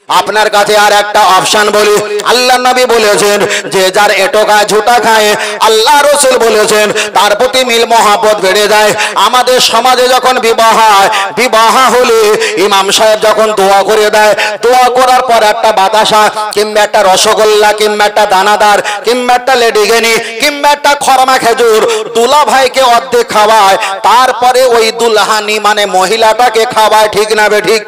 আপনার কাছে আর একটা অপশন বলি, আল্লাহ নবী বলেছেন যে যার এটোকা ঝুটা খায়, আল্লাহ রাসূল বলেছেন তার প্রতি মিল মহব্বত বেড়ে যায়। আমাদের সমাজে যখন বিবাহ হলে ইমাম সাহেব যখন দোয়া করে দেয়, দোয়া করার পর একটা বাতাসা কিংবা একটা রসগোল্লা কিংবা একটা দানাদার কিংবা একটা লেডিগেনি কিংবা একটা খরমা খেজুর দুলা ভাইকে অর্ধেক খাওয়ায়, তারপরে ওই দুলহানি মানে মহিলাটাকে খাওয়ায়, ঠিক না বে ঠিক?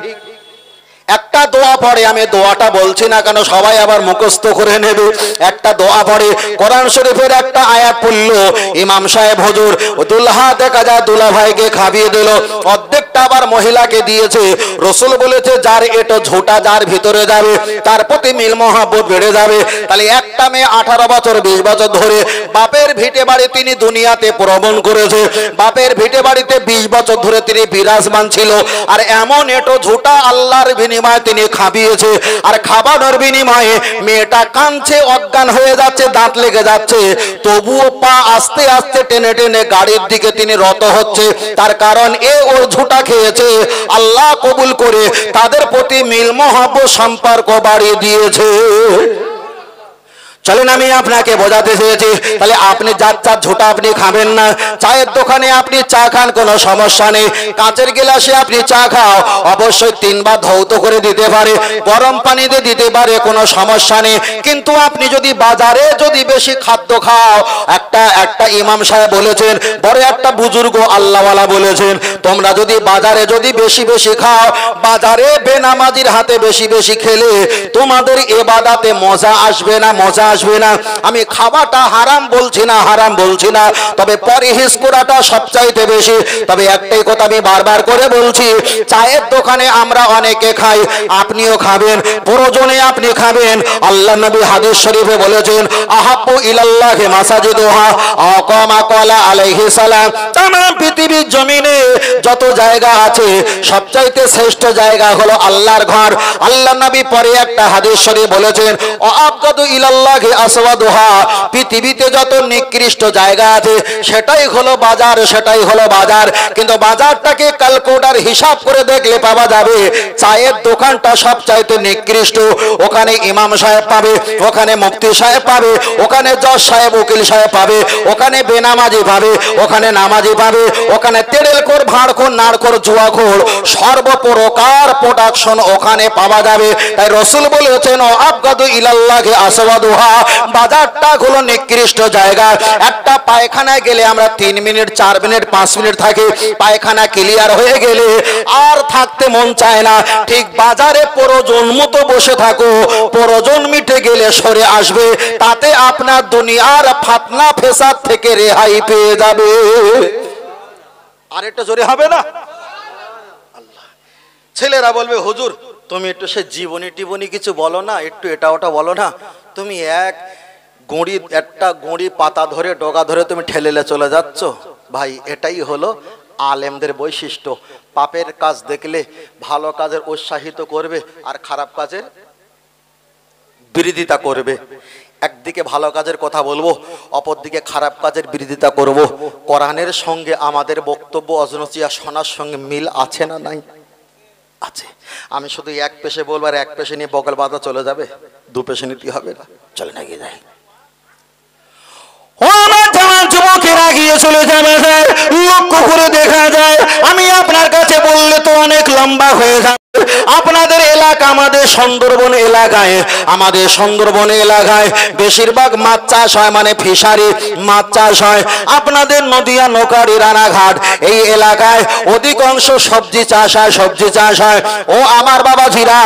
একটা দোয়া পড়ে, আমি দোয়াটা বলছি না কেন সবাই আবার মুখস্থ করে নেবে। একটা দোয়া পড়ে, কোরআন শরীফের একটা আয়াত পড়লো, ইমাম সাহেব হুজুর দুলহা দেখা যায় দুলা ভাইকে খাবিয়ে দিল, অর্ধেকটা আবার মহিলাকে দিয়েছে। রাসূল বলেছে যার এটো ঝোটা যার ভিতরে যাবে তার প্রতি মিল মহব্বত বেড়ে যাবে। তাহলে একটা মেয়ে 18 বছর 20 বছর ধরে বাপের ভিটে বাড়ি তিনি দুনিয়াতে ভ্রমণ করেছে, বাপের ভিটে বাড়িতে 20 বছর ধরে তিনি বিরাজমান ছিল, আর এমন এটো ঝোটা আল্লাহর বিনিময়ে তিনি খাবিয়েছে, আর খাবানোর বিনিময়ে মেয়েটা কাঁদছে, অজ্ঞান হয়ে যাচ্ছে, দাঁত লেগে যাচ্ছে, তবুও পা আস্তে আস্তে টেনে টেনে গাড়ির দিকে তিনি রত হচ্ছে। তার কারণ ওর ঝুটা খেয়েছে, আল্লাহ কবুল করে তাদের প্রতি মিল মহব্বত সম্পর্ক বাড়িয়ে দিয়েছে। চলেন আমি আপনাকে বোঝাতে চেয়েছি, তাহলে আপনি যার চার ঝোটা আপনি খাবেন না। চায়ের দোকানে আপনি চা খান, কোনো সমস্যা নেই, কাঁচের গ্লাসে আপনি চা খাও, অবশ্যই 3 বার ধৌত করে দিতে পারে, গরম পানিতে দিতে পারে, কোনো সমস্যা নেই। কিন্তু আপনি যদি বাজারে যদি বেশি খাদ্য খাও, একটা ইমাম সাহেব বলেছেন, বড় একটা বুজুর্গ আল্লাহওয়ালা বলেছেন, তোমরা যদি বাজারে যদি বেশি বেশি খাও, বাজারে বেনামাজির হাতে বেশি বেশি খেলে তোমাদের ইবাদতে মজা আসবে না, মজা আসবে না। আমি খাওয়াটা হারাম বলছি না, তবে পরহেজ করাটা সবচাইতে বেশি। তবে একটাই কথা আমি বারবার করে বলছি, চায়ের দোকানে আমরা অনেকে খাই, আপনিও খাবেন, প্রয়োজনে আপনি খাবেন। আল্লাহ নবী হাদিস শরীফে বলেছেন, আহাব্বু ইলাল্লাহি মাসাজিদুহা আও কামা ক্বালা আলাইহিস সালাম। तमाम পৃথিবীর জমিনে যত জায়গা আছে সবচাইতে শ্রেষ্ঠ জায়গা হলো আল্লাহর ঘর। আল্লাহ নবী পরে একটা হাদিস শরীফ বলেছেন, আবগাদু ইলাল্লাহি আসওয়াদুহা, পৃথিবীতে যত নিকৃষ্ট জায়গা আছে সেটাই হলো বাজার, সেটাই হলো বাজার। কিন্তু বাজারটাকে ক্যালকুলেটর হিসাব করে দেখলে পাওয়া যাবে চায়ের দোকানটা সবচাইতে নিকৃষ্ট। ওখানে ইমাম সাহেব পাবে, ওখানে মুফতি সাহেব পাবে, ওখানে জজ সাহেব উকিল সাহেব পাবে, ওখানে বেনামাজি পাবে, ওখানে নামাজি পাবে, ওখানে তেড়েলখোর ভাঁড়খোর নারখোর জুয়াখোর সর্বপ্রকার প্রোডাকশন ওখানে পাওয়া যাবে। তাই রাসূল বলেছেন, আবগাদু ইলাল্লাহি আসওয়াদুহা, বাজারটা হলো নিকৃষ্ট জায়গা। একটা পায়খানায় গেলে আমরা 3 মিনিট 4 মিনিট 5 মিনিট থাকি, পায়খানা ক্লিয়ার হয়ে গেলে আর থাকতে মন চায় না। ঠিক বাজারে প্রয়োজন মতো বসে থাকো, প্রয়োজন মিটে গেলে সরে আসবে, তাতে আপনার দুনিয়ার ফাতনা ফেসাদ থেকে রেহাই পেয়ে যাবে। আর একটু জোরে হবে না? আল্লাহ। ছেলেরা বলবে, হুজুর তুমি একটু সে জীবনী টিবনী কিছু বলো না, একটু এটা ওটা বলো না, তুমি একটা গুঁড়ি পাতা ধরে ডগা ধরে তুমি ঠেলেলে চলে যাচ্ছ। ভাই এটাই হলো আলেমদের বৈশিষ্ট্য। পাপের কাজ দেখলে ভালো কাজের উৎসাহিত করবে আর খারাপ কাজের বিরোধিতা করবে। একদিকে ভালো কাজের কথা বলবো, অপরদিকে খারাপ কাজের বিরোধিতা করব। কোরআনের সঙ্গে আমাদের বক্তব্য অজনচিয়া শোনার সঙ্গে মিল আছে না নাই? আছে। আমি শুধু এক পেশে বলবো আর এক পেশে নিয়ে বগল বাঁধা চলে যাবে, 2 পেশে নিতে হবে না। চলে না গিয়ে যায়, ও আমার জওয়ান যুবকেরা গিয়ে চলে যাবে, লক্ষ্য করে দেখা যায়। আমি আপনার কাছে বললে তো অনেক লম্বা হয়ে যাবে। আপনাদের এলাকা আমাদের সুন্দরবন এলাকায় বেশিরভাগ মাছ চাষ হয়, মানে ফিশারি মাছ চাষ হয়। আপনাদের নদিয়া নোকারি রানাঘাট এই এলাকায় অধিকাংশ সবজি চাষ হয়। ও আমার বাবাজিরা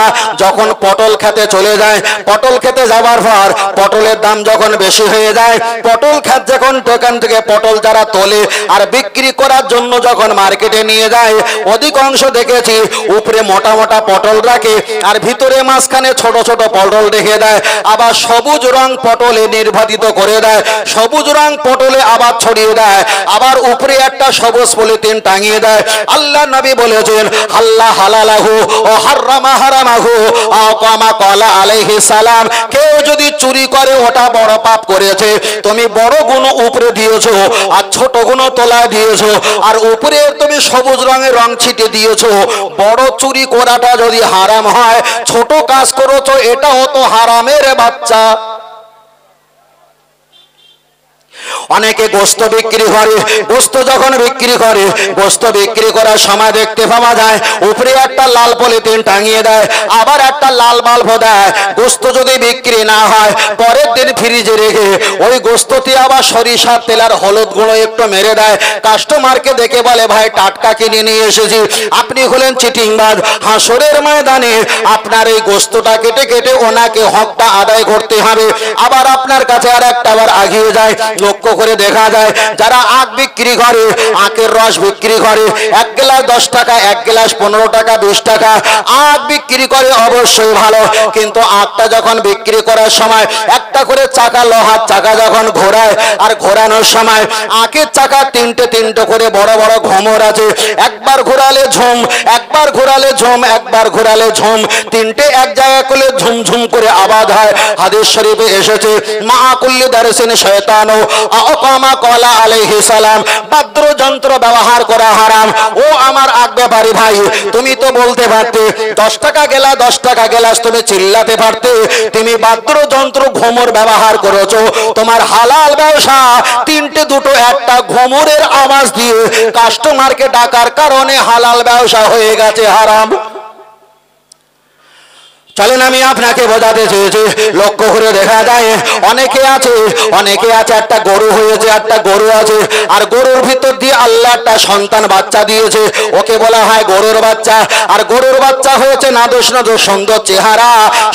যখন পটল খেতে চলে যায়, পটল খেতে যাবার পর পটলের দাম যখন বেশি হয়ে যায়, পটল খেত যখন দোকান থেকে পটল যারা তোলে আর বিক্রি করার জন্য যখন মার্কেটে নিয়ে যায়, অধিকাংশ দেখেছি উপরে মোটা মোটা পটল রাখে আর ভিতরে মাঝখানে ছোট ছোট পটল রেখে দেয়, আবার সবুজ রং পটলে নির্বাচিত করে দেয়, সবুজ রং পটলে আবার ছড়িয়ে দেয়, আবার উপরে একটা সবুজ পলিথিন টাঙিয়ে দেয়। আল্লাহ নবী বলেছেন, আল্লাহ হালালাহু ও হারামা হারামাহু আও কামা ক্বালা আলাইহিস সালাম। কেউ যদি চুরি করে ওটা বড় পাপ করেছে, তুমি বড় গুণ উপরে দিয়েছো আর ছোট গুণ তলায় দিয়েছো, আর উপরে তুমি সবুজ রঙের রং ছিটে দিয়েছো। বড় চুরি করার করাটা যদি হারাম হয়, ছোট কাজ করেছো এটাও তো হারামের বাচ্চা। অনেকে গোস্ত বিক্রি করে, গোস্ত যখন বিক্রি করে, গোস্ত বিক্রি করার সময় দেখতে পাওয়া যায় উপরে একটা লাল পলিথিন টাঙিয়ে দেয়, আবার একটা লাল বাল্ব দেয়। গোস্ত যদি বিক্রি না হয়, পরের দিন ফ্রিজে রেখে ওই গোস্তটি আবার সরিষার তেল আর হলুদ গুঁড়ো একটু মেরে দেয়। কাস্টমারকে দেখে বলে, ভাই টাটকা কিনে নিয়ে এসেছি। আপনি হলেন চিটিংবাজ। হাসরের ময়দানে আপনার এই গোস্তটা কেটে কেটে ওনাকে হকটা আদায় করতে হবে। আবার আপনার কাছে আর একটা বার আগিয়ে যায়। লক্ষ্য করে দেখা যায় যারা আখ বিক্রি করে, আখের রস বিক্রি করে, 1 গ্লাস 10 টাকা, 1 গ্লাস 15 টাকা, 20 টাকা আখ বিক্রি করে, অবশ্যই ভালো। কিন্তু আখটা যখন বিক্রি করার সময় একটা করে চাকা, লোহার চাকা যখন ঘোরায়, আর ঘোরানোর সময় আখের চাকা তিনটে তিনটে করে বড় বড় ঘোমর আছে। একবার ঘোরালে ঝুম, একবার ঘোরালে ঝুম, একবার ঘোরালে ঝুম, তিনটে এক জায়গা করে ঝুমঝুম করে আওয়াজ হয়। হাদিস শরীফে এসেছে, মা কুল্লি দারসিন শয়তানু আকামা কলা আলাইহিস সালাম, বাদ্যযন্ত্র ব্যবহার করা হারাম। ও আমার আগ ব্যাপারী ভাই, তুমি তো বলতে পারতে 10 টাকা গেলা 10 টাকা গেলাস, তুমি চিল্লাতে পারতে। তুমি বাদ্যযন্ত্র ঘুমর ব্যবহার করেছো, তোমার হালাল ব্যবসা তিনটে দুটো একটা ঘুমরের আওয়াজ দিয়ে কাস্টমারকে ডাকার কারণে হালাল ব্যবসা হয়ে গেছে হারাম। চলেন আমি আপনাকে বোঝাতে চেয়েছি। লক্ষ্য করে দেখা যায় অনেকে আছে একটা গরু হয়েছে, একটা গরু আছে, আর গরুর ভিতর দিয়ে আল্লাহ একটা সন্তান বাচ্চা দিয়েছে, ওকে বলা হয় গরুর বাচ্চা। আর গরুর বাচ্চা হয়েছে নাদুস নাদুস, সুন্দর চেহারা,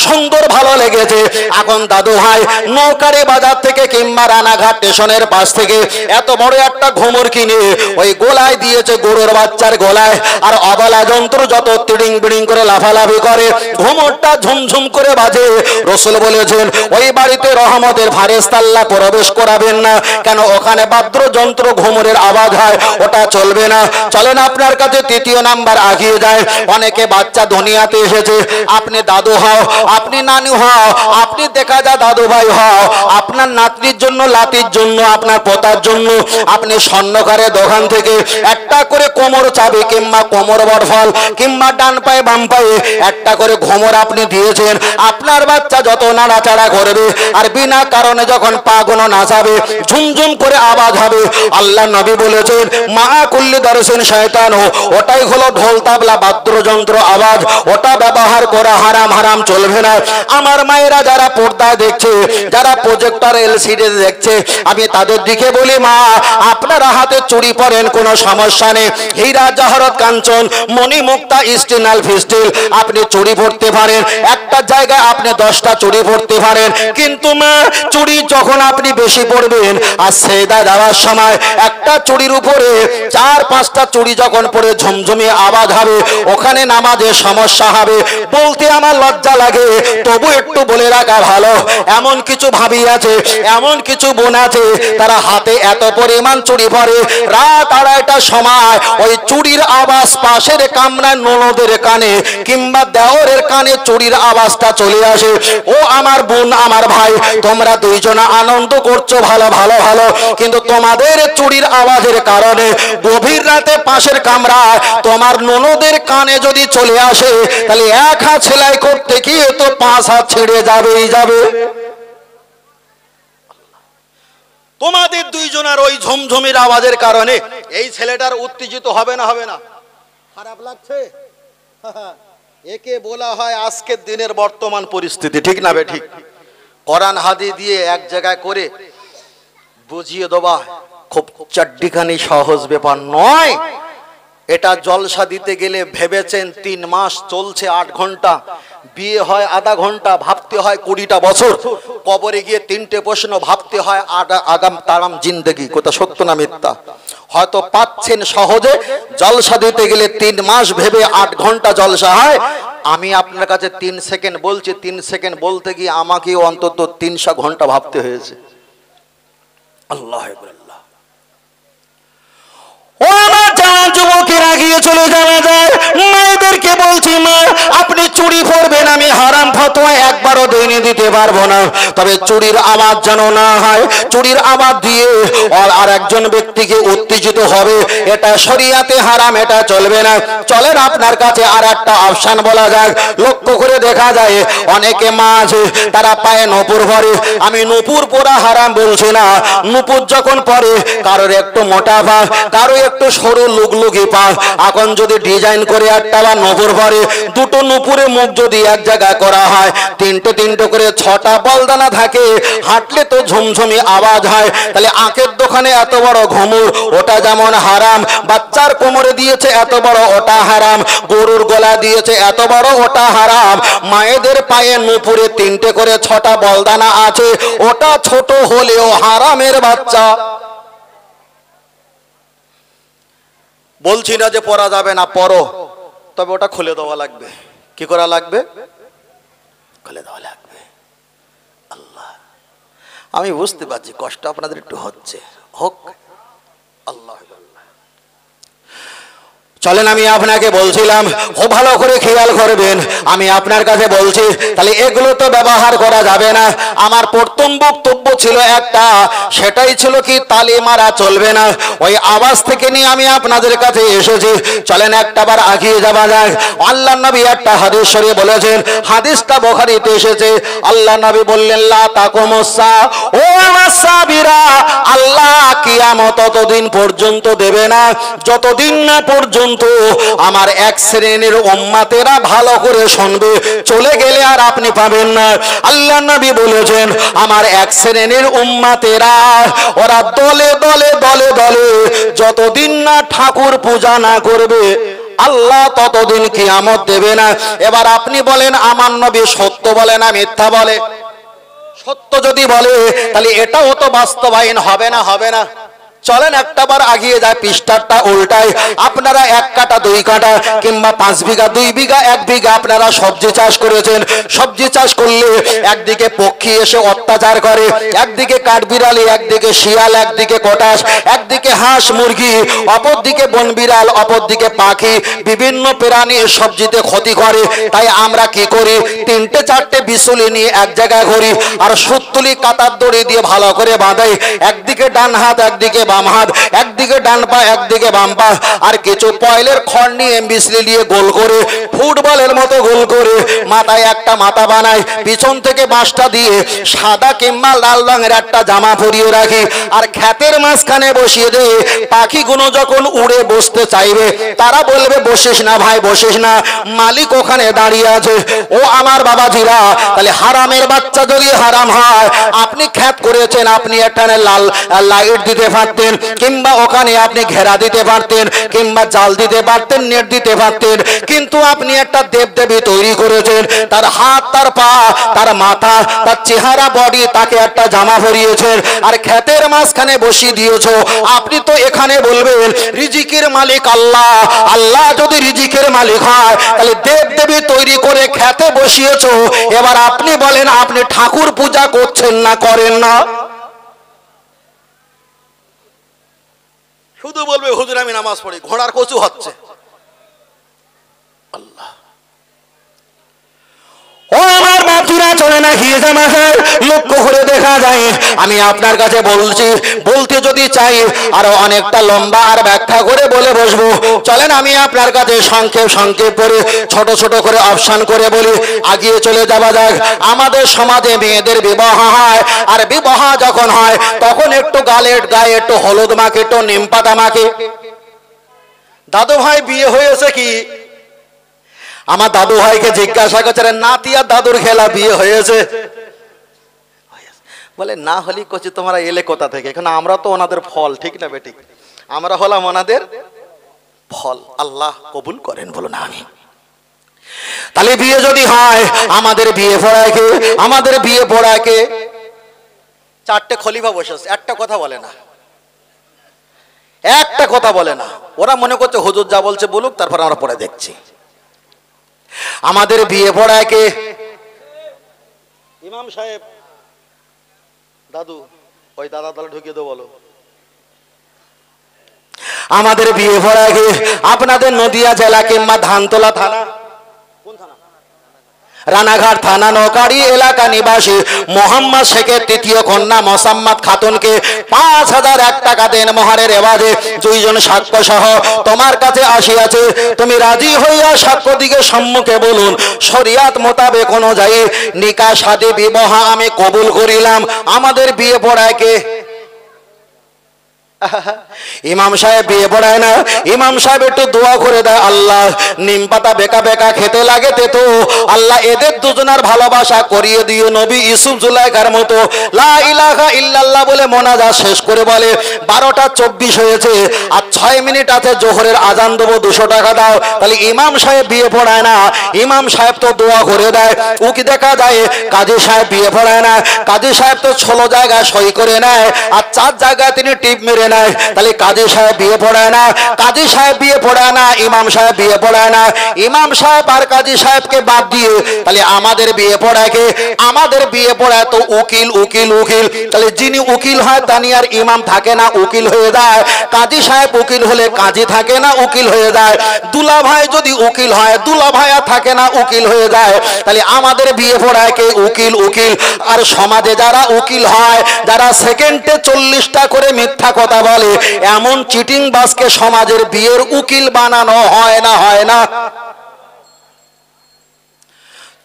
সুন্দর ভালো লেগেছে। এখন দাদু ভাই নৌকারে বাজার থেকে কিংবা রানাঘাট স্টেশনের পাশ থেকে এত বড় একটা ঘুমর কিনে ওই গোলায় দিয়েছে, গরুর বাচ্চার গোলায়। আর অবলা যন্ত্র যত তিড়িং বিড়িং করে লাফালাফি করে, ঘুমরটা ঝুমঝুম করে বাজে। রাসূল বলেছেন ওই বাড়িতে রহমতের ফেরেশতা আল্লাহ প্রবেশ করাবেন না। কেন? ওখানে বাদ্যযন্ত্র ঘুমরের আওয়াজ হয়, ওটা চলবে না। চলেন আপনার কাছে তৃতীয় নাম্বার আগিয়ে যায়। অনেকে বাচ্চা দুনিয়াতে এসেছে, আপনি দাদু হও, আপনি নানু হও, আপনি দেখা যায় দাদু ভাই হও, আপনার নাতনির জন্য, লাতির জন্য, আপনার পোতার জন্য আপনি স্বর্ণকারের দোকান থেকে একটা করে কোমর চাবি কিংবা কোমর বরফল কিংবা ডান পায়ে বাম পায়ে একটা করে ঘুমর আপনি দিয়েছেন। আপনার বাচ্চা যত নাড়াচাড়া করবে আর বিনা কারণে যখন পা গুলো নাচাবে, ঝুমঝুম করে আওয়াজ হবে। আল্লাহ নবী বলেছেন মা কুল্লি দারসিন শয়তানু, ওটাই হলো ঢোল তাবলা বাদ্যযন্ত্র আওয়াজ, ওটা ব্যবহার করা হারাম, হারাম চলবে না। আমার মায়েরা যারা পর্দায় দেখছে, যারা প্রজেক্টর এলসিডি দেখছে, আমি তাদের দিকে বলি, মা আপনারা হাতে চুড়ি পরেন, কোনো সমস্যা নেই। হীরা জহরত কাঞ্চন মণি মুক্তা স্টিনাল ফিস্টিল আপনি চুড়ি পরতে পারেন, একটা জায়গায় আপনি 10টা চুড়ি পরতে পারেন। কিন্তু মা চুড়ি যখন আপনি বেশি পরবেন আর সেদা দেওয়ার সময় একটা চুড়ির উপরে 4-5টা চুড়ি যখন পরে ঝমঝমিয়ে আওয়াজ হবে, ওখানে নামাজের সমস্যা হবে। বলতে আমার লজ্জা লাগে, তবু একটু বলে রাখা ভালো। এমন কিছু ভাবি আছে, এমন কিছু বোন আছে, তারা হাতে এত পরিমাণ চুড়ি পরে, রাত 2:30টার সময় ওই চুড়ির আওয়াজ পাশের কামরার ননদের কানে কিংবা দেওরের কানে চুড়ির আওয়াজটা চলে আসে। ও আমার বোন, আমার ভাই, তোমরা দুইজনা আনন্দ করছো ভালো ভালো ভালো, কিন্তু তোমাদের চুড়ির আওয়াজের কারণে গভীর রাতে পাশের কামরায় তোমার ননদের কানে যদি চলে আসে, তাহলে 1 হাত সেলাই করতে গিয়ে তো 5 হাত ছিঁড়ে যাবেই যাবে। তোমাদের দুইজনের ওই ঝমঝমের আওয়াজের কারণে এই ছেলেটার উত্তেজিত হবে না? হবে না? খারাপ লাগছে? একে বলা হয় আজকের দিনের বর্তমান পরিস্থিতি, ঠিক না বে ঠিক? কোরআন হাদিস দিয়ে এক জায়গায় করে বুঝিয়ে দেওয়া খুব চাড্ডিখানি সহজ ব্যাপার নয়। এটা জলসা দিতে গেলে ভেবেছেন 3 মাস চলছে 8 ঘন্টা, বিয়ে হয় আধা ঘন্টা, ভাবতে হয় 20টা বছর, কবরে গিয়ে 3টে প্রশ্ন ভাবতে হয় আগাম তারাম জিন্দগি, কোথা সত্য না মিথ্যা। হয়তো পাচ্ছেন সহজে, জলসা দিতে গেলে 3 মাস ভেবে 8 ঘন্টা জলসা হয়। আমি আপনার কাছে 3 সেকেন্ড বলছি, 3 সেকেন্ড বলতে গিয়ে আমাকেও অন্তত 300 ঘন্টা ভাবতে হয়েছে। আল্লাহ আল্লাহ। ও আমার জওয়ান যুবকেরা, গিয়ে চলে যাওয়া যায়। মায়েদেরকে বলছি, মা আপনি চুড়ি পরবেন, আমি হারাম ফতোয়া একবারও কোনোদিনই দিতে পারবো না। তবে চুরির আওয়াজ যেন না হয়, চুরির আওয়াজ দিয়ে আর একজন ব্যক্তিকে উত্তেজিত হবে, এটা শরিয়াতে হারাম, এটা চলবে না। চলেন আপনার কাছে আর একটা অপশন বলা যাক। লক্ষ্য করে দেখা যায় অনেকে মা আছে তারা পায়ে নূপুর পরে। আমি নূপুর পরা হারাম বলছি না, নূপুর যখন পরে কারোর একটু মোটা পা, কারো একটু সরু লুগলুগি পা, এখন যদি ডিজাইন করে একটা বা নূপুর পরে, দুটো নূপুরে মুখ যদি এক জায়গায় করা হয়, তিনটে তিনটে করে 6টা বলদানা থাকে, হাঁটলে তো ঝুমঝুমি আওয়াজ হয়। তাহলে আঁখের দোকানে এত বড় ঘুমুর, ওটা যেমন হারাম। বাচ্চার কোমরে দিয়েছে এত বড়, ওটা হারাম। গরুর গলা দিয়েছে এত বড়, ওটা হারাম। মায়েদের পায়ে নূপুরে 3টে করে 6টা বলদানা আছে, ওটা ছোট হলেও হারামের বাচ্চা। বলছি না যে পরা যাবে না, পরো, তবে ওটা খুলে দেওয়া লাগবে। কি করা লাগবে? খুলে দেওয়া লাগবে। আল্লাহ, আমি বুঝতে পারছি কষ্ট আপনাদের একটু হচ্ছে, হোক। আল্লাহ, চলেন আমি আপনাকে বলছিলাম, খুব ভালো করে খেয়াল করবেন। আমি আপনার কাছে বলছি, তাহলে এগুলো তো ব্যবহার করা যাবে না। আমার প্রথম বক্তব্য ছিল একটা, সেটাই ছিল কি তালি মারা চলবে না। ওই আওয়াজ থেকে নিয়ে আমি আপনাদের কাছে এসেছি। চলেন একটাবার আগিয়ে যাওয়া যাক। আল্লাহ নবী একটা হাদিস শরীফ বলেছেন, হাদিসটা বুখারীতে এসেছে। আল্লাহ নবী বললেন, লা তাকুমুসসা, ও আমার সাহাবীরা, আল্লাহ কিয়ামত ততদিন পর্যন্ত দেবে না যতদিন না পর্যন্ত আমার এক শ্রেণীর উম্মতেরা ভালো করে শুনবে, চলে গেলে আর আপনি পাবেন না। আল্লাহ নবী বলেছেন, আমার এক শ্রেণীর উম্মতেরা ওরা দলে দলে দলে দলে যতদিন না ঠাকুর পূজা না করবে আল্লাহ ততদিন কিয়ামত দেবে না। এবার আপনি বলেন, আমার নবী সত্য বলে না মিথ্যা বলে? সত্য যদি বলে তাহলে এটাও তো বাস্তবায়ন হবে না, হবে না? চলেন একটাবার আগিয়ে যায়, পৃষ্ঠাটা উল্টায়। আপনারা 1 কাঠা 2 কাঠা কিংবা 5 বিঘা 2 বিঘা 1 বিঘা আপনারা সবজি চাষ করেছেন। সবজি চাষ করলে একদিকে পক্ষী এসে অত্যাচার করে, একদিকে কাঠবিড়ালি, একদিকে শিয়াল, একদিকে কটাস, একদিকে হাঁস মুরগি, অপরদিকে বনবিড়াল, অপরদিকে পাখি, বিভিন্ন প্রাণী সবজিতে ক্ষতি করে। তাই আমরা কি করি, 3টে 4টে বিচুলি নিয়ে এক জায়গায় ঘুরি আর সুতলি কাতার দড়ি দিয়ে ভালো করে বাঁধাই। একদিকে ডান হাত, একদিকে বাম হাত, একদিকে ডান পা, একদিকে বাম পা, আর কিছু পয়লের খড় নিয়ে বিচলি দিয়ে গোল করে, ফুটবলের মতো গোল করে মাথায় একটা মাথা বানাই, পিছন থেকে বাঁশটা দিয়ে সাদা কিংবা লাল রঙের একটা জামা পরিয়ে রাখি, আর ক্ষেতের মাঝখানে বসিয়ে দেই। পাখিগুলো যখন উড়ে বসতে চাইবে তারা বলবে, বসিস না ভাই, বসিস না, মালিক ওখানে দাঁড়িয়ে আছে। ও আমার বাবাজিরা, তাহলে হারামের বাচ্চা যদি হারাম হয়, আপনি ক্ষেত করেছেন, আপনি এখানে লাল লাইট দিতে পারতেন, কিংবা ওখানে আপনি ঘেরা দিতে পারতেন, কিংবা জাল দিতে পারতেন, নেট দিতে পারতেন, কিন্তু আপনি একটা দেবদেবী তৈরি করেছেন। তার হাত, তার পা, তার মাথা, তার চেহারা, বডি, তাকে একটা জামা পরিয়েছেন আর ক্ষেতের মাঝখানে বসিয়ে দিয়েছো। আপনি তো এখানে বলবেন রিজিকের মালিক আল্লাহ। আল্লাহ যদি রিজিকের মালিক হয়, তাহলে দেবদেবী তৈরি করে ক্ষেতে বসিয়েছো। এবার আপনি বলেন, আপনি ঠাকুর পূজা করছেন না করেন না? শুধু বলবে, হুজুর আমি নামাজ পড়ি, ঘোড়ার কচু হচ্ছে। আল্লাহ, ও আমার বাতুরা, চলে না গিয়ে জামা হয়, লক্ষ্য করে দেখা যায়। আমি আপনার কাছে বলছি, বলতে যদি চাই আরো অনেকটা লম্বা আর ব্যাখ্যা করে বলে বসবো। চলেন আমি আপনার কাছে সংক্ষেপ সংক্ষেপ করে ছোট ছোট করে অপশন করে বলি, আগিয়ে চলে যাওয়া যাক। আমাদের সমাজে মেয়েদের বিবাহ হয়, আর বিবাহ যখন হয় তখন একটু গায়ে একটু হলুদ মাখে, একটু নিম পাতা মাখে। দাদু ভাই বিয়ে হয়েছে কি? আমার দাদু ভাইকে জিজ্ঞাসা করছে, নাতি আর দাদুর খেলা বিয়ে হয়েছে? বলে না হলি কচি, তোমরা এলে কোথা থেকে? এখন আমরা তো ওনাদের ফল, ঠিক না বেঠিক? আমরা হলাম ওনাদের ফল। আল্লাহ কবুল করেন, বলো না আমি। তাহলে বিয়ে যদি হয়, আমাদের বিয়ে পড়ায় কে? আমাদের বিয়ে পড়ায় কে? 4টে খলিফা বসেছে, একটা কথা বলে না, একটা কথা বলে না। ওরা মনে করছে হুজুর যা বলছে বলুক, তারপর আমরা পড়ে দেখছি। আমাদের বিয়ে পড়ায় কে? ইমাম সাহেব, দাদু, ওই দাদা তাহলে ঢুকিয়ে দেবো, বলো। আমাদের বিয়ে পড়ায় কে? আপনাদের নদিয়া জেলা কিংবা ধানতলা থানা, কোন থানা? রানাঘাট থানা নৌকাড়ি এলাকা নিবাসী মোহাম্মদ শেখের তৃতীয় কন্যা মোসাম্মদ খাতুনকে ৫,০০০ টাকা দেন মোহরের এবাদে 2 জন সাক্ষ্য সহ তোমার কাছে আসিয়াছে। তুমি রাজি হইয়া সাক্ষ্য দিকে সম্মুখে বলুন, শরিয়াত মোতাবেক অনুযায়ী নিকাহ শাদী বিবাহ আমি কবুল করিলাম। আমাদের বিয়ে পড়ায় কে? ইমাম সাহেব বিয়ে পড়ায় না। ইমাম সাহেব একটু দোয়া করে দেয়, আল্লাহ নিম পাতা বেকা বেকা খেতে লাগে তো আল্লাহ এদের দুজনের ভালোবাসা করিয়ে দিও নবী ইউসুফ জুলাইখার মতো। লা ইলাহা ইল্লাল্লাহ বলে মোনাজাত শেষ করে বলে 12:24 হয়েছে আর 6 মিনিট আছে জোহরের আজান দেবো, 200 টাকা দাও। তাহলে ইমাম সাহেব বিয়ে পড়ায় না, ইমাম সাহেব তো দোয়া করে দেয়। উকি দেখা যায় কাজী সাহেব বিয়ে পড়ায় না, কাজী সাহেব তো 16 জায়গায় সই করে নেয় আর 4 জায়গায় তিনি টিপ মেরে নেয়। তাহলে কাজী সাহেব বিয়ে পড়ায় না, কাজী সাহেব বিয়ে পড়ায় না, ইমাম সাহেব বিয়ে পড়ায় না। ইমাম সাহেব আর কাজী সাহেবকে বাদ দিয়ে তাহলে আমাদের বিয়ে পড়ায় কে? আমাদের বিয়ে পড়ায় তো উকিল উকিল উকিল। তাহলে যিনি উকিল হয় তানি আর ইমাম থাকে না, উকিল হয়ে যায়। কাজী সাহেব উকিল হলে কাজী থাকে না, উকিল হয়ে যায়। দুলা ভাই যদি উকিল হয় দুলা ভাই আর থাকে না, উকিল হয়ে যায়। তাহলে আমাদের বিয়ে পড়ায় কে? উকিল উকিল। আর সমাজে যারা উকিল হয়, যারা সেকেন্ডে 40টা করে মিথ্যা কথা বলে, এমন চিটিং বাসকে সমাজের বিয়ের উকিল বানানো হয় না, হয় না?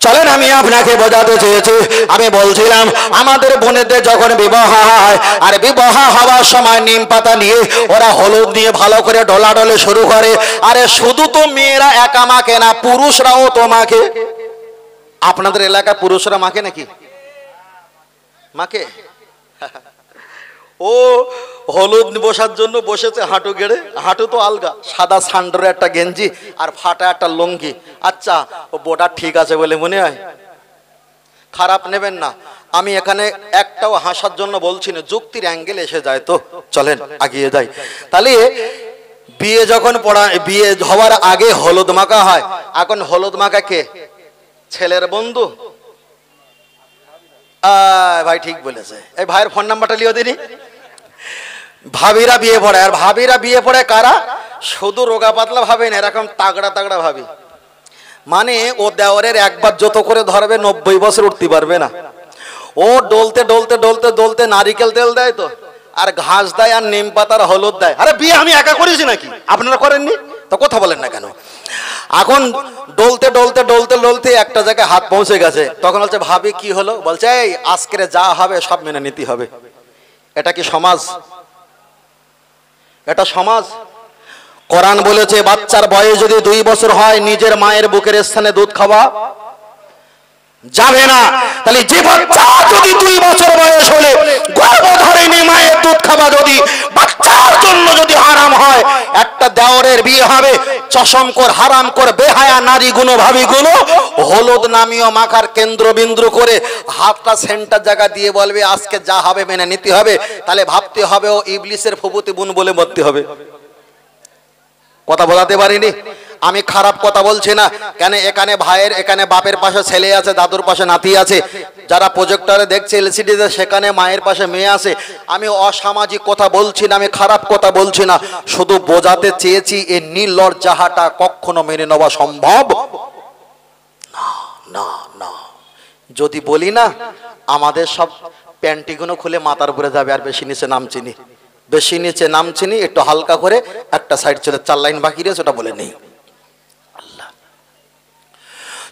চলেন আমি আপনাকে বোঝাতে চেয়েছি, আমি বলছিলাম আমাদের বোনেদের যখন বিবাহ হয় আর বিবাহ হওয়ার সময় নিম পাতা নিয়ে ওরা হলুদ দিয়ে ভালো করে ডলাডলে শুরু করে। আরে শুধু তো মেয়েরা একা মাকে না, পুরুষরাও তো মাকে। আপনাদের এলাকায় পুরুষরা মাকে নাকি? মাকে? ও হলুদ বসার জন্য বসেছে হাঁটু গেড়ে, হাঁটু তো আলগা, সাদা সান্ডোর একটা গেঞ্জি আর ফাটা একটা লুঙ্গি। আচ্ছা ও বোটা ঠিক আছে বলে মনে হয়? খারাপ নেবেন না, আমি এখানে একটাও হাসার জন্য বলছি না, যুক্তির অ্যাঙ্গেল এসে যায় তো চলেন আগিয়ে যাই। তাহলে বিয়ে যখন বিয়ে হওয়ার আগে হলুদ মাখা হয়, এখন হলুদ মাখা কে? ছেলের বন্ধু? ভাই ঠিক বলেছে, এই ভাইয়ের ফোন নাম্বারটা লিও দিনি। ভাবিরা বিয়ে পড়ে, আর ভাবিরা বিয়ে পড়ে কারা? শুধু রোগা পাতলা ভাবে না, এরকম তাগড়া তাগড়া ভাবি। মানে ও দেওয়ারের একবার যত করে ধরবে 90 বছর উঠতে পারবে না। ও ডলতে ডলতে ডলতে ডলতে নারিকেল তেল দেয় তো, আর ঘাস দেয়, আর নিম পাতার হলুদ দেয়। আরে বিয়ে আমি একা করেছি নাকি? আপনারা করেননি তো কথা বলেন না কেন? এখন ডলতে ডলতে ডলতে ডলতে একটা জায়গায় হাত পৌঁছে গেছে, তখন বলছে ভাবি কি হলো? বলছে এই আজকের যা হবে সব মেনে নিতে হবে। এটা কি সমাজ? এটা সমাজ? কোরআন বলেছে বাচ্চার বয়স যদি 2 বছর হয় নিজের মায়ের বুকের স্থানে দুধ খাওয়া যাবে না। তাহলে যে বাচ্চা যদি 2 বছর বয়স হলে গর্ভধারিণী মায়ের দুধ খাওয়া যদি বাচ্চার জন্য যদি হারাম হয়, একটা দেওরের বিয়ে হবে চশমকর হারামকর বেহায়া নারীগুলো ভাবিগুলো হলুদ নামীয় মাখার কেন্দ্রবিন্দু করে হাতটা সেন্টার জায়গা দিয়ে বলবে আজকে যা হবে মেনে নিতে হবে। তাহলে ভাবতে হবে ও ইবলিসের ফুফুতি বোন বলে মরতে হবে। কথা বলাতে পারিনি? আমি খারাপ কথা বলছি না কেন, এখানে ভাইয়ের এখানে বাপের পাশে ছেলে আছে, দাদুর পাশে নাতি আছে, যারা প্রজেক্টরে দেখছে এলসিডিতে সেখানে মায়ের পাশে মেয়ে আছে। আমি অসামাজিক কথা বলছি না, আমি খারাপ কথা বলছি না, শুধু বোঝাতে চেয়েছি এই নির্লজ্জাহাটা কখনো মেনে নেওয়া সম্ভব না না না। যদি বলি না আমাদের সব প্যান্টিগুলো খুলে মাথার উপরে যাবে, আর বেশি নিচে নামচিনি, বেশি নিচে নামচিনি, একটু হালকা করে একটা সাইড চলে 4 লাইন বাকি রয়েছে ওটা বলে নেই।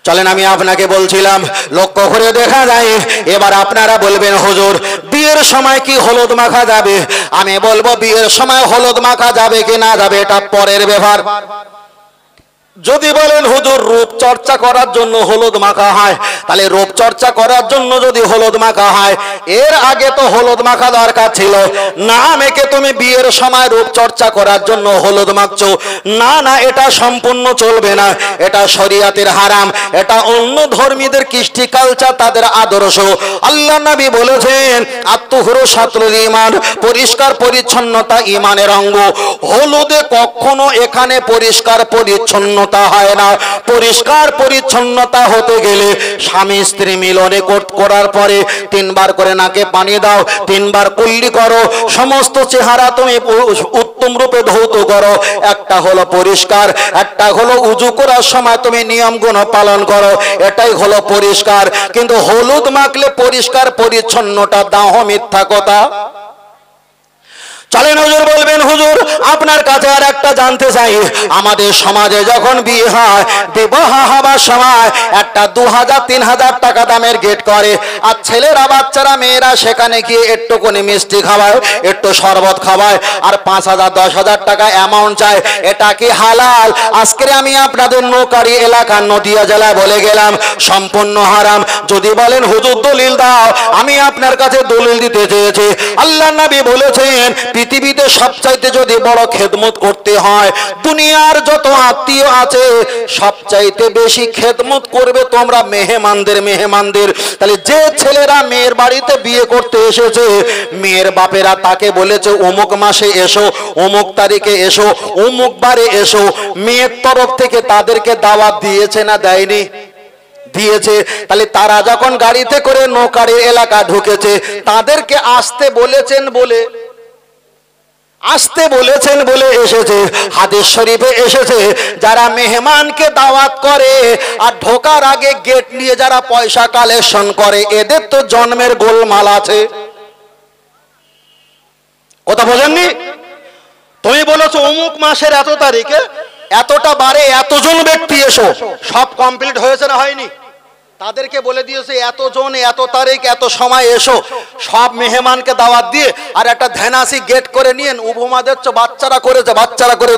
চলেন আমি আপনাকে বলছিলাম লক্ষ্য করে দেখা যায়, এবার আপনারা বলবেন হুজুর বিয়ের সময় কি হলুদ মাখা যাবে? আমি বলবো বিয়ের সময় হলুদ মাখা যাবে কি না যাবে এটা পরের ব্যাপার। যদি বলেন হুজুর রূপচর্চা করার জন্য হলুদ মাখা হয়, তাহলে রূপচর্চা করার জন্য যদি হলুদ মাখা হয়, এর আগে তো হলুদ মাখা দরকার ছিল না। মেয়েকে তুমি বিয়ের সময় রূপচর্চা করার জন্য হলুদ মাখছো, না না, এটা সম্পূর্ণ চলবে না, এটা শরিয়াতের হারাম, এটা অন্য ধর্মীদের কৃষ্টি কালচার, তাদের আদর্শ। আল্লাহ নবী বলেছেন আত্মহুরু শাতরুল ঈমান, পরিষ্কার পরিচ্ছন্নতা ঈমানের অঙ্গ। হলুদে কখনো এখানে পরিষ্কার পরিচ্ছন্ন পরিচ্ছন্নতা হয় না। পরিষ্কার পরিচ্ছন্নতা হতে গেলে স্বামী স্ত্রী মিলনে করার পরে 3 বার করে নাকে পানি দাও, 3 বার কুল্লি করো, সমস্ত চেহারা তুমি উত্তম রূপে ধৌত করো। একটা হলো পরিষ্কার, একটা হলো উজু করার সময় তুমি নিয়মগুলো পালন করো, এটাই হলো পরিষ্কার। কিন্তু হলুদ মাখলে পরিষ্কার পরিচ্ছন্নতা দাহ, মিথ্যা কথা। চলেন হুজুর বলবেন, হুজুর আপনার কাছে আর একটা জানতে চাই, আমাদের সমাজে যখন বিয়ে হয়, বিবাহ হবার সময় একটা 2000-3000 টাকা দামের গেট করে, আর ছেলেরা বাচ্চারা মেয়েরা সেখানে গিয়ে একটুখানি মিষ্টি খাওয়ায়, একটু শরবত খাওয়ায়, আর 5000-10,000 টাকা অ্যামাউন্ট চায়। এটা কি হালাল? আজকে আমি আপনাদের নৌকারি এলাকা নদিয়া জেলায় বলে গেলাম সম্পূর্ণ হারাম। যদি বলেন হুজুর দলিল দাও, আমি আপনার কাছে দলিল দিতে চেয়েছি। আল্লাহর নবী বলেছেন, পৃথিবীতে সবচাইতে যদি বড় খেদমত করতে হয়, দুনিয়ার যত আত্মীয় আছে সবচাইতে বেশি খেদমত করবে তোমরা মেহমানদের। তাহলে যে ছেলেরা মেয়ের বাড়িতে বিয়ে করতে এসেছে, মেয়ের বাপেরা তাকে বলেছে অমুক মাসে এসো, অমুক তারিখে এসো, অমুক বারে এসো, মেয়ের তরফ থেকে তাদেরকে দাওয়াত দিয়েছে না দেয়নি? দিয়েছে। তাহলে তারা যখন গাড়িতে করে নৌকারি এলাকা ঢুকেছে, তাদেরকে আসতে বলেছেন বলে এসেছে। হাদিস শরীফে এসেছে, যারা মেহমানকে দাওয়াত করে আর ঢোকার আগে গেট নিয়ে যারা পয়সা কালেকশন করে, এদের তো জন্মের গোলমাল আছে। কথা বোঝেননি? তুমি বলেছো অমুক মাসের এত তারিখে এতটা বারে এতজন ব্যক্তি এসো, সব কমপ্লিট হয়েছে না হয়নি? তাদেরকে বলে দিয়েছে এতজন এত তারিখ এত সময় এসো, সব মেহমানকে দাওয়াত দিয়ে আর একটা ধ্যানাসি গেট করে নিয়ে উপমা দিচ্ছ বাচ্চারা করেছে।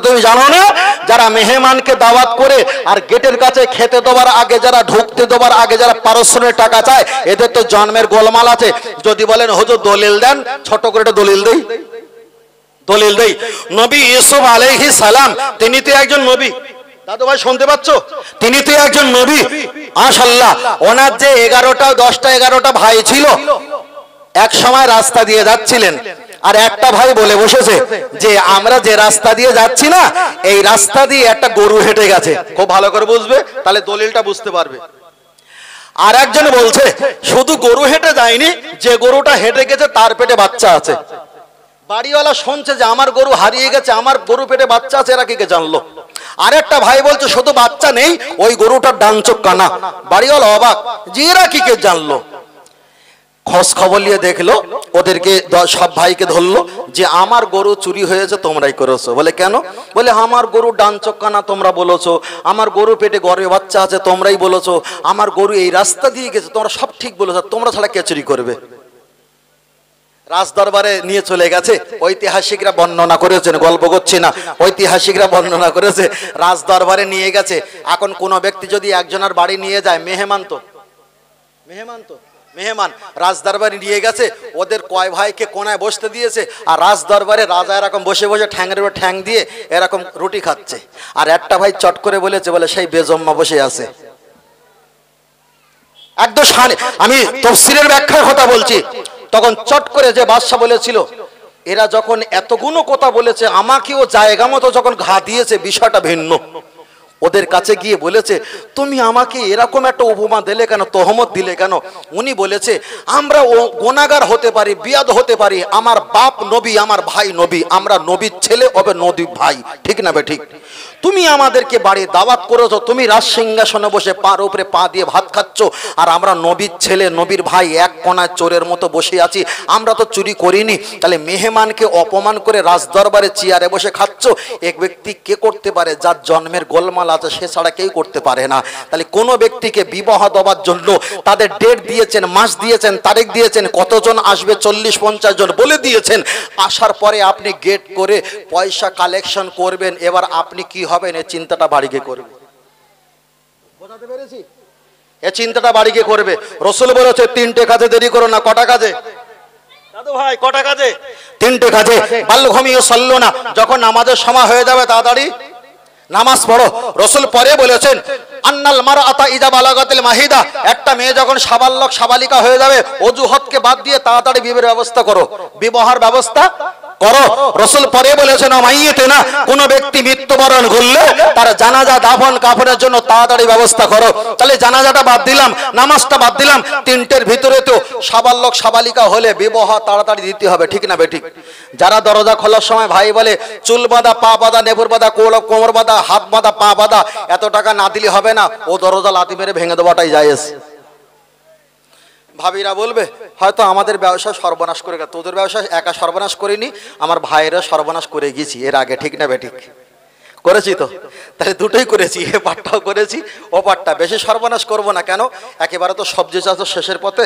তুমি জানো না, যারা মেহমানকে দাওয়াত করে আর গেটের কাছে খেতে দেওয়ার আগে, যারা ঢুকতে দেওয়ার আগে যারা পারস্যের টাকা চায়, এদের তো জন্মের গোলমাল আছে। যদি বলেন হুজুর দলিল দেন, ছোট করে একটা দলিল দেই। নবী ইউসুফ আলাইহিস সালাম, তিনি তো একজন নবী। দাদু ভাই শুনতে পাচ্ছ? তিনি তো একজন নবী। মাশাআল্লাহ, ওনার যে 11টা ভাই ছিল, এক সময় রাস্তা দিয়ে যাচ্ছিলেন, আর একটা ভাই বলে বসেছে যে আমরা যে রাস্তা দিয়ে যাচ্ছি না, এই রাস্তা দিয়ে একটা গরু হেঁটে গেছে। খুব ভালো করে বুঝবে, তাহলে দলিলটা বুঝতে পারবে। আর একজন বলছে শুধু গরু হেঁটে যায়নি, যে গরুটা হেঁটে গেছে তার পেটে বাচ্চা আছে। বাড়িওয়ালা শুনছে যে আমার গরু হারিয়ে গেছে, আমার গরু পেটে বাচ্চা আছে, এরা কি কে জানলো? আরেকটা ভাই বলছে শুধু বাচ্চা নেই, ওই গরুটার ডান চোখ কানা। বাড়িওয়ালা অবাক যে এরা কি কে জানলো। খোঁজ খবর নিয়ে দেখলো, ওদেরকে সব ভাইকে ধরলো যে আমার গরু চুরি হয়েছে, তোমরাই করেছো। বলে কেন? বলে আমার গরু ডান চোখ কানা তোমরা বলেছো, আমার গরু পেটে গর্ভে বাচ্চা আছে তোমরাই বলেছো, আমার গরু এই রাস্তা দিয়ে গেছে তোমরা সব ঠিক বলেছো, তোমরা ছাড়া কে চুরি করবে? রাজদরবারে নিয়ে চলে গেছে। ঐতিহাসিকরা বর্ণনা করেছেন, গল্প করছি না, ঐতিহাসিকরা বর্ণনা করেছে। রাজদরবারে নিয়ে গেছে। এখন কোনো ব্যক্তি যদি একজনের বাড়ি নিয়ে যায়, মেহমান রাজদরবারে নিয়ে গেছে, ওদের কয় ভাইকে কোনায় বসতে দিয়েছে, আর রাজদরবারে রাজা এরকম বসে ঠ্যাংয়ের উপর ঠ্যাং দিয়ে এরকম রুটি খাচ্ছে। আর একটা ভাই চট করে বলেছে, বলে সেই বেজম্মা বসে আছে। একদম আমি তাফসীরের ব্যাখ্যার কথা বলছি। তখন চট করে যে বাদশা বলেছিল, এরা যখন এতগুলো কথা বলেছে, আমাকেও জায়গা মতো যখন ঘা দিয়েছে, বিষয়টা ভিন্ন। ওদের কাছে গিয়ে বলেছে, তুমি আমাকে এরকম একটা উপমা দিলে কেন, তহমত দিলে কেন? উনি বলেছে, আমরা ও গুনাহগার হতে পারি, বিয়াদ হতে পারি, আমার বাপ নবী, আমার ভাই নবী, আমরা নবীর ছেলে হবে নবীর ভাই, ঠিক না বে ঠিক? তুমি আমাদেরকে বাড়ি দাওয়াত করেছো, তুমি রাজ সিংহাসনে বসে পার উপরে পা দিয়ে ভাত খাচ্ছ, আর আমরা নবীর ছেলে নবীর ভাই এক কোনায় চোরের মতো বসে আছি, আমরা তো চুরি করিনি। তাহলে মেহমানকে অপমান করে রাজদরবারে চেয়ারে বসে খাচ্ছ, এক ব্যক্তি কে করতে পারে? যার জন্মের গোলমাল আছে, সে ছাড়া কেউ করতে পারে না। তাহলে কোনো ব্যক্তিকে বিবাহ দেওয়ার জন্য তাদের ডেট দিয়েছেন, মাস দিয়েছেন, তারিখ দিয়েছেন, কতজন আসবে, 40-50 জন বলে দিয়েছেন। আসার পরে আপনি গেট করে পয়সা কালেকশন করবেন, এবার আপনি কি হবেন, এই চিন্তাটা বাড়ি গিয়ে করবে। বোঝাতে পেরেছি? এই চিন্তাটা বাড়ি গিয়ে করবে। রাসূল বলেছে 3টে কাজে দেরি করো না। কটা কাজে দাদু ভাই? কটা কাজে? 3টে কাজে। বাল্য ঘুমিয়ে সল্লো না, যখন নামাজের সময় হয়ে যাবে তাড়াতাড়ি নামাজ পড়ো। রাসূল পরে বলেছেন, আন্নাল মারআতা ইযা বালাগাতিল মাহিদা, একটা মেয়ে যখন সাবালিকা হয়ে যাবে, অজুহাতকে বাদ দিয়ে তাড়াতাড়ি বিবাহের ব্যবস্থা করো। বিবাহের ব্যবস্থা করো। রসুল পরে বলেছেন মাইয়েতে না, কোন ব্যক্তি মৃত্যুবরণ করলে তার জানাজা দাফন কাফনের জন্য তাড়াতাড়ি ব্যবস্থা করো। তাহলে জানাজাটা বাদ দিলাম, নামাজটা বাদ দিলাম, তিনটের ভিতরে তো সাবালক সাবালিকা হলে বিবাহ তাড়াতাড়ি দিতে হবে, ঠিক না বেঠিক? যারা দরজা খোলার সময় ভাই বলে চুল বাঁধা, পা বাঁধা, নেবুর বাঁধা, কোমর বাঁধা, হাত বাঁধা, পা বাঁধা, এত টাকা না দিলে হবে না, ও দরজা লাথি মেরে ভেঙে দেওয়াটাই জায়েজ। ভাবিরা বলবে হয়তো আমাদের ব্যবসা সর্বনাশ করে গেছে, তোদের ব্যবসা একা সর্বনাশ করিনি, আমার ভাইয়েরা সর্বনাশ করে গেছি এর আগে, ঠিক না বেঠিক? করেছি তো, তাহলে দুটোই করেছি, এ পাটটাও করেছি, ও পাটটা। বেশি সর্বনাশ করবো না, কেন? একেবারে তো সবজি চাষ শেষের পথে।